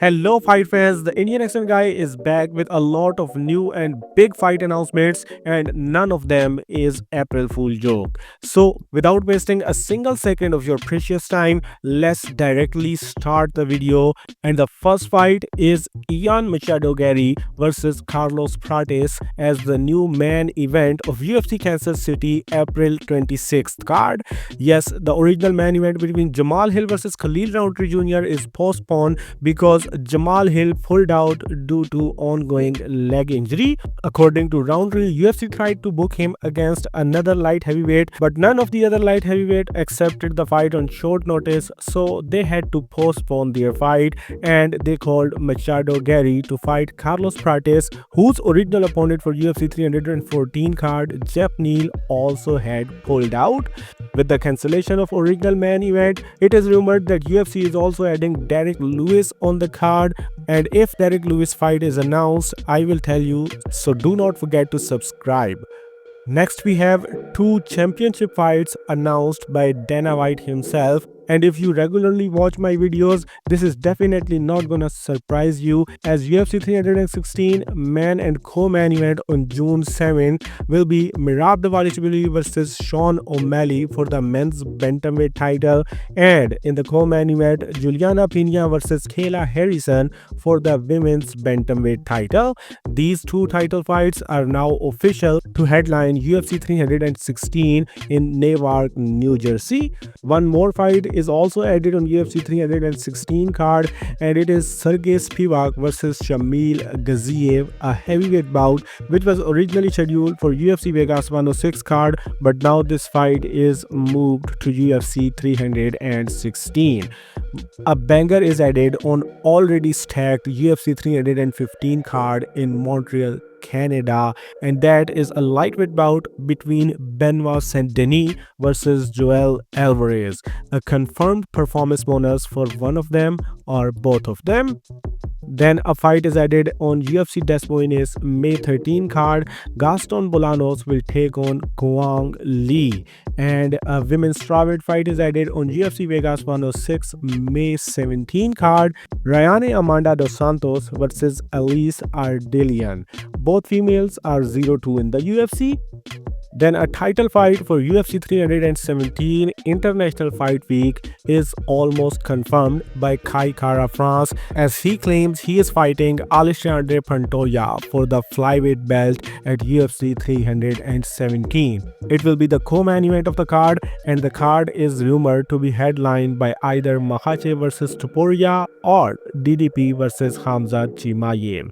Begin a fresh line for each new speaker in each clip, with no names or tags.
Hello, fight fans. The Indian accent guy is back with a lot of new and big fight announcements, and none of them is April Fool joke. So, without wasting a single second of your precious time, let's directly start the video. And the first fight is Ian Machado Garry versus Carlos Prates as the new main event of UFC Kansas City April 26th card. Yes, the original main event between Jamal Hill versus Khalil Rountree Jr. is postponed because Jamal Hill pulled out due to ongoing leg injury. According to Roundtree, UFC tried to book him against another light heavyweight, but none of the other light heavyweight accepted the fight on short notice, so they had to postpone their fight and they called Machado Garry to fight Carlos Prates, whose original opponent for UFC 314 card, Jeff Neal, also had pulled out. With the cancellation of original main event, it is rumored that UFC is also adding Derek Lewis on the card, and if Derek Lewis fight is announced, I will tell you, so do not forget to subscribe. Next, we have two championship fights announced by Dana White himself. And if you regularly watch my videos, this is definitely not gonna surprise you, as UFC 316 man and co-main event on June 7 will be Meeab Dvalishvili versus Sean O'Malley for the men's bantamweight title, and in the co-main event Juliana Pena versus Kayla Harrison for the women's bantamweight title. These two title fights are now official to headline UFC 316 in Newark, New Jersey. One more fight is also added on UFC 316 card, and it is Sergey Spivak versus Shamil Gaziev, a heavyweight bout which was originally scheduled for UFC Vegas 106 card, but now this fight is moved to UFC 316. A banger is added on already stacked UFC 315 card in Montreal, Canada, and that is a lightweight bout between Benoit Saint Denis versus Joel Alvarez. A confirmed performance bonus for one of them or both of them. Then a fight is added on UFC Des Moines May 13 card. Gaston Bolanos will take on Kwang Lee. And a women's strawweight fight is added on UFC Vegas 106 May 17 card. Ryane Amanda dos Santos versus Elise Ardelian. Both females are 0-2 in the UFC. Then a title fight for UFC 317 International Fight Week is almost confirmed by Kai Kara France, as he claims he is fighting Alexandre Pantoja for the flyweight belt at UFC 317. It will be the co-main event of the card, and the card is rumored to be headlined by either Makhachev versus Topuria or DDP versus Khamzat Chimaev.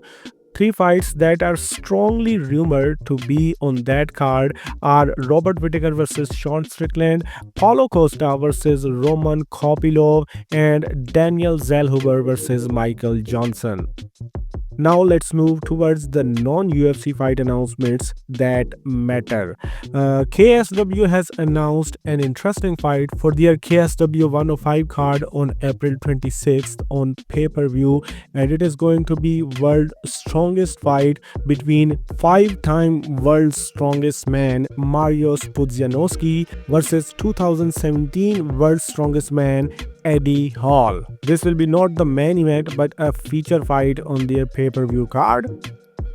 Three fights that are strongly rumored to be on that card are Robert Whittaker versus Sean Strickland, Paulo Costa versus Roman Kopylov, and Daniel Zellhuber versus Michael Johnson. Now let's move towards the non-UFC fight announcements that matter. KSW has announced an interesting fight for their KSW 105 card on April 26th on pay-per-view, and it is going to be world's strongest fight between five-time world's strongest man Mariusz Pudzianowski versus 2017 world's strongest man Eddie Hall. This will be not the main event but a feature fight on their pay-per-view card.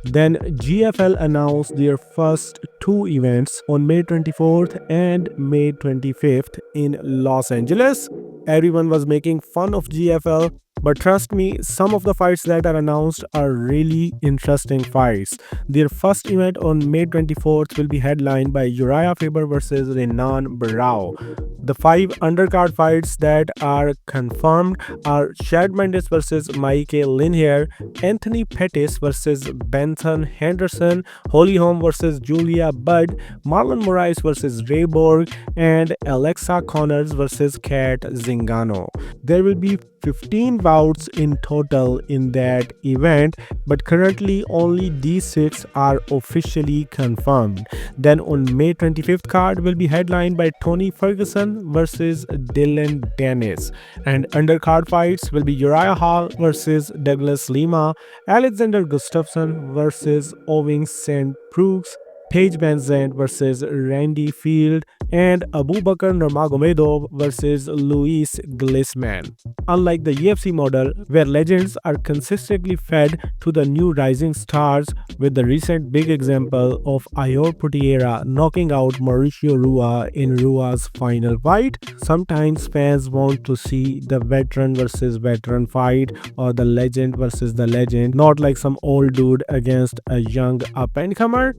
Then GFL announced their first two events on May 24th and May 25th in Los Angeles. Everyone was making fun of GFL, but trust me, some of the fights that are announced are really interesting fights. Their first event on May 24th will be headlined by Uriah Faber versus Renan Barao. The five undercard fights that are confirmed are Chad Mendes versus Mike Linhair, Anthony Pettis versus Benson Henderson, Holly Holm versus Julia Budd, Marlon Moraes versus Ray Borg, and Alexa Connors versus Kat Zingano. There will be 15 bouts in total in that event, but currently only these 6 are officially confirmed. Then on May 25th card will be headlined by Tony Ferguson versus Dylan Dennis, and undercard fights will be Uriah Hall versus Douglas Lima, Alexander Gustafsson versus Owing St. Brooks, Paige Van Zandt versus Randy Field, and Abubakar Nurmagomedov versus Luis Glisman. Unlike the UFC model, where legends are consistently fed to the new rising stars, with the recent big example of Aior Poirier knocking out Mauricio Rua in Rua's final fight, sometimes fans want to see the veteran versus veteran fight or the legend versus the legend, not like some old dude against a young up-and-comer.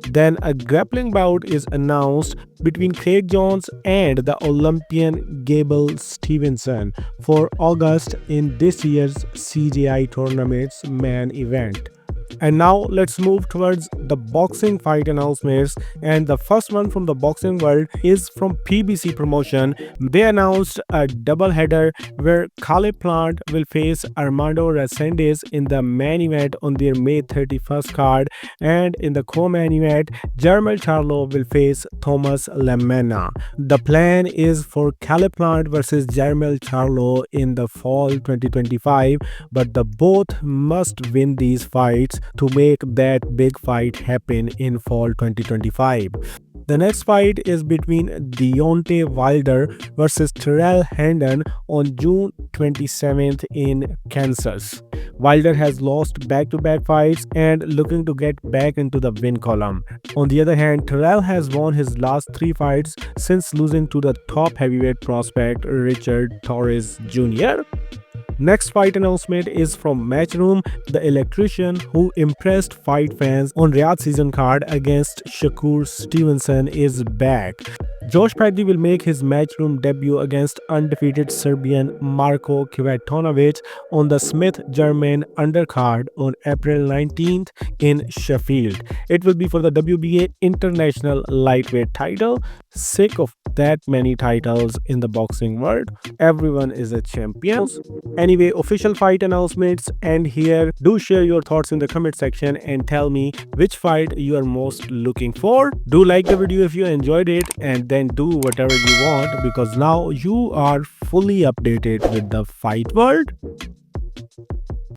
Then a grappling bout is announced between Craig Jones and the Olympian Gable Stevenson for August in this year's CGI tournament's main event. And now let's move towards the boxing fight announcements. And the first one from the boxing world is from PBC Promotion. They announced a doubleheader where Caleb Plant will face Armando Resendiz in the main event on their May 31st card. And in the co-main event, Jermel Charlo will face Thomas Lemena. The plan is for Caleb Plant versus Jermel Charlo in the fall 2025, but the both must win these fights to make that big fight happen in fall 2025. The next fight is between Deontay Wilder versus Terrell Hendon on June 27th in Kansas. Wilder has lost back-to-back fights and looking to get back into the win column. On the other hand, Terrell has won his last 3 fights since losing to the top heavyweight prospect Richard Torres Jr. Next fight announcement is from Matchroom. The electrician who impressed fight fans on Riyadh season card against Shakur Stevenson is back. Josh Paddy will make his Matchroom debut against undefeated Serbian Marko Kivatonovic on the Smith-Germain undercard on April 19th in Sheffield. It will be for the WBA International Lightweight title. Sick of that many titles in the boxing world. Everyone is a champion. Anyway, official fight announcements end here. Do share your thoughts in the comment section and tell me which fight you are most looking for. Do like the video if you enjoyed it, and then do whatever you want, because now you are fully updated with the fight world.